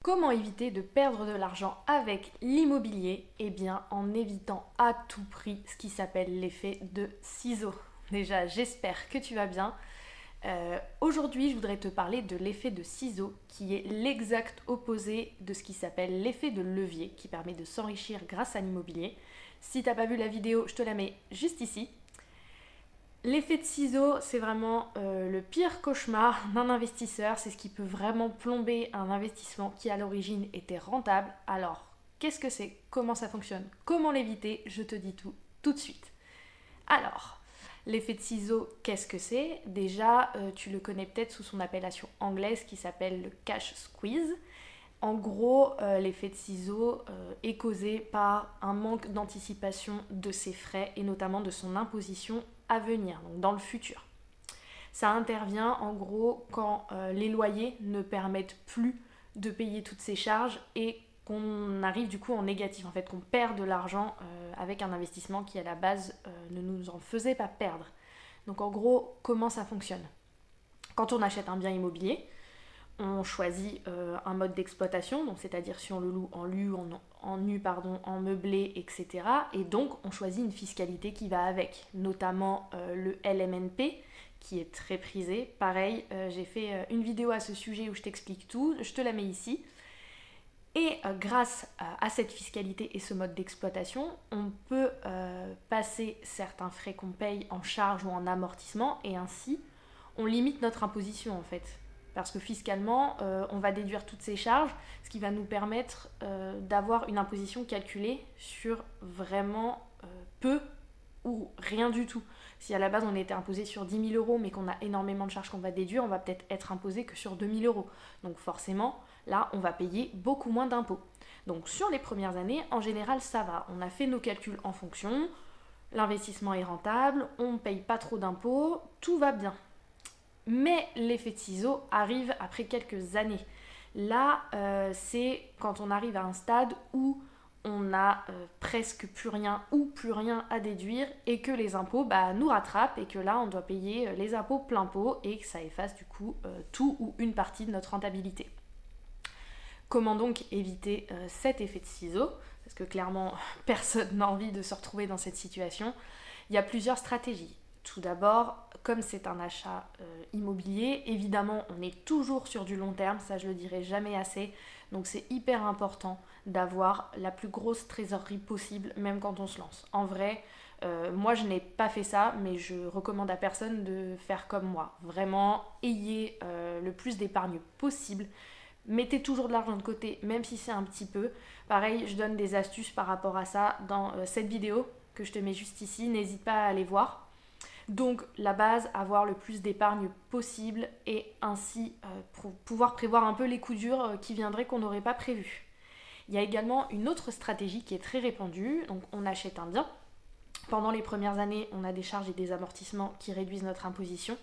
Comment éviter de perdre de l'argent avec l'immobilier? Eh bien, en évitant à tout prix ce qui s'appelle l'effet de ciseaux. Déjà, j'espère que tu vas bien. Aujourd'hui, je voudrais te parler de l'effet de ciseaux, qui est l'exact opposé de ce qui s'appelle l'effet de levier, qui permet de s'enrichir grâce à l'immobilier. Si t'as pas vu la vidéo, je te la mets juste ici. L'effet de ciseaux, c'est vraiment le pire cauchemar d'un investisseur. C'est ce qui peut vraiment plomber un investissement qui à l'origine était rentable. Alors, qu'est-ce que c'est? Comment ça fonctionne? Comment l'éviter? Je te dis tout de suite. Alors, l'effet de ciseaux, qu'est-ce que c'est? Déjà, tu le connais peut-être sous son appellation anglaise qui s'appelle le cash squeeze. En gros, l'effet de ciseaux est causé par un manque d'anticipation de ses frais et notamment de son imposition à venir, donc dans le futur. Ça intervient en gros quand les loyers ne permettent plus de payer toutes ces charges et qu'on arrive du coup en négatif, en fait, qu'on perd de l'argent avec un investissement qui à la base ne nous en faisait pas perdre. Donc en gros, comment ça fonctionne? Quand on achète un bien immobilier, on choisit un mode d'exploitation, donc c'est-à-dire si on le loue en nu, en meublé, etc. Et donc on choisit une fiscalité qui va avec, notamment le LMNP, qui est très prisé. Pareil, j'ai fait une vidéo à ce sujet où je t'explique tout, je te la mets ici. Et grâce à cette fiscalité et ce mode d'exploitation, on peut passer certains frais qu'on paye en charge ou en amortissement et ainsi on limite notre imposition en fait. Parce que fiscalement, on va déduire toutes ces charges, ce qui va nous permettre d'avoir une imposition calculée sur vraiment peu ou rien du tout. Si à la base on était imposé sur 10 000 euros mais qu'on a énormément de charges qu'on va déduire, on va peut-être être imposé que sur 2 000 euros. Donc forcément, là, on va payer beaucoup moins d'impôts. Donc sur les premières années, en général, ça va. On a fait nos calculs en fonction, l'investissement est rentable, on ne paye pas trop d'impôts, tout va bien. Mais l'effet de ciseaux arrive après quelques années. Là, c'est quand on arrive à un stade où on n'a presque plus rien ou plus rien à déduire et que les impôts nous rattrapent et que là, on doit payer les impôts plein pot et que ça efface du coup tout ou une partie de notre rentabilité. Comment donc éviter cet effet de ciseaux? Parce que clairement, personne n'a envie de se retrouver dans cette situation. Il y a plusieurs stratégies. Tout d'abord, comme c'est un achat immobilier, évidemment, on est toujours sur du long terme, ça je le dirai jamais assez. Donc c'est hyper important d'avoir la plus grosse trésorerie possible, même quand on se lance. En vrai, moi je n'ai pas fait ça, mais je recommande à personne de faire comme moi. Vraiment, ayez le plus d'épargne possible. Mettez toujours de l'argent de côté, même si c'est un petit peu. Pareil, je donne des astuces par rapport à ça dans cette vidéo que je te mets juste ici. N'hésite pas à aller voir. Donc la base, avoir le plus d'épargne possible et ainsi pouvoir prévoir un peu les coups durs qui viendraient qu'on n'aurait pas prévus. Il y a également une autre stratégie qui est très répandue. Donc on achète un bien. Pendant les premières années, on a des charges et des amortissements qui réduisent notre imposition.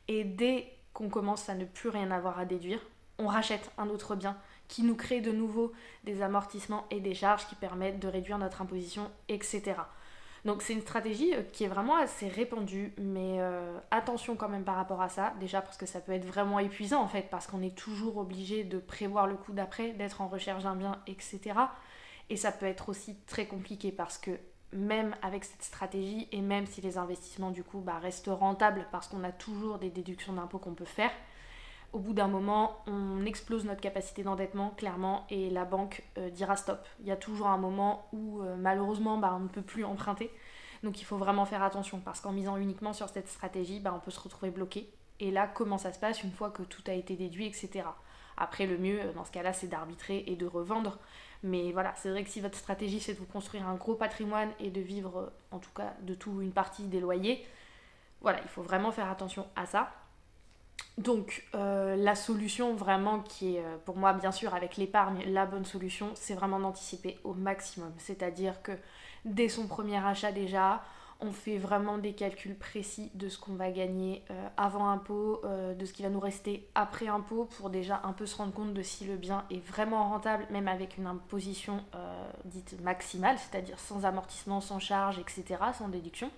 Et dès qu'on commence à ne plus rien avoir à déduire, on rachète un autre bien qui nous crée de nouveau des amortissements et des charges qui permettent de réduire notre imposition, etc. Donc c'est une stratégie qui est vraiment assez répandue, mais attention quand même par rapport à ça, déjà parce que ça peut être vraiment épuisant en fait, parce qu'on est toujours obligé de prévoir le coup d'après, d'être en recherche d'un bien, etc. Et ça peut être aussi très compliqué parce que même avec cette stratégie, et même si les investissements du coup restent rentables parce qu'on a toujours des déductions d'impôts qu'on peut faire, au bout d'un moment, on explose notre capacité d'endettement, clairement, et la banque dira stop. Il y a toujours un moment où, malheureusement, on ne peut plus emprunter. Donc il faut vraiment faire attention, parce qu'en misant uniquement sur cette stratégie, on peut se retrouver bloqué. Et là, comment ça se passe une fois que tout a été déduit, etc. Après, le mieux, dans ce cas-là, c'est d'arbitrer et de revendre. Mais voilà, c'est vrai que si votre stratégie, c'est de vous construire un gros patrimoine et de vivre, en tout cas, de tout ou une partie des loyers, voilà, il faut vraiment faire attention à ça. Donc la solution vraiment qui est pour moi bien sûr avec l'épargne la bonne solution, c'est vraiment d'anticiper au maximum. C'est-à-dire que dès son premier achat déjà, on fait vraiment des calculs précis de ce qu'on va gagner avant impôt, de ce qui va nous rester après impôt pour déjà un peu se rendre compte de si le bien est vraiment rentable, même avec une imposition dite maximale, c'est-à-dire sans amortissement, sans charge, etc., sans déduction.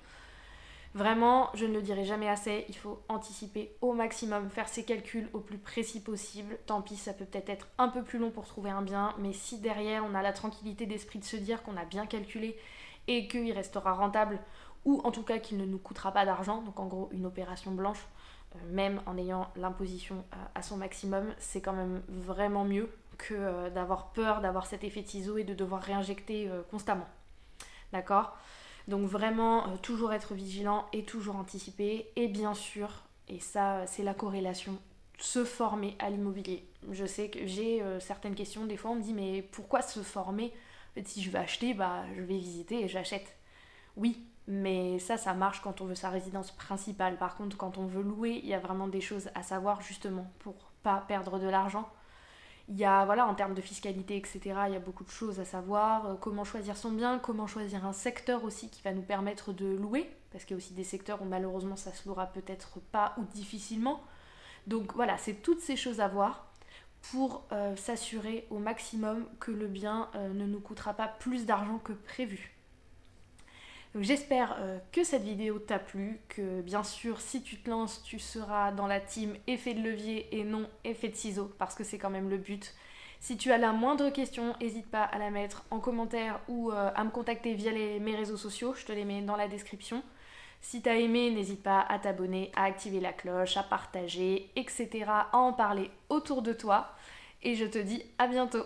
Vraiment, je ne le dirai jamais assez, il faut anticiper au maximum, faire ses calculs au plus précis possible. Tant pis, ça peut peut-être être un peu plus long pour trouver un bien, mais si derrière on a la tranquillité d'esprit de se dire qu'on a bien calculé et qu'il restera rentable, ou en tout cas qu'il ne nous coûtera pas d'argent, donc en gros une opération blanche, même en ayant l'imposition à son maximum, c'est quand même vraiment mieux que d'avoir peur d'avoir cet effet de ciseau et de devoir réinjecter constamment. D'accord? Donc vraiment, toujours être vigilant et toujours anticiper. Et bien sûr, et ça c'est la corrélation, se former à l'immobilier. Je sais que j'ai certaines questions, des fois on me dit mais pourquoi se former? En fait, si je veux acheter, bah, je vais visiter et j'achète. Oui, mais ça marche quand on veut sa résidence principale. Par contre, quand on veut louer, il y a vraiment des choses à savoir justement pour pas perdre de l'argent. Il y a, voilà, en termes de fiscalité, etc., il y a beaucoup de choses à savoir. Comment choisir son bien, comment choisir un secteur aussi qui va nous permettre de louer. Parce qu'il y a aussi des secteurs où malheureusement ça se louera peut-être pas ou difficilement. Donc voilà, c'est toutes ces choses à voir pour s'assurer au maximum que le bien ne nous coûtera pas plus d'argent que prévu. Donc j'espère que cette vidéo t'a plu, que bien sûr si tu te lances tu seras dans la team effet de levier et non effet de ciseau parce que c'est quand même le but. Si tu as la moindre question, n'hésite pas à la mettre en commentaire ou à me contacter via mes réseaux sociaux, je te les mets dans la description. Si t'as aimé, n'hésite pas à t'abonner, à activer la cloche, à partager, etc., à en parler autour de toi. Et je te dis à bientôt.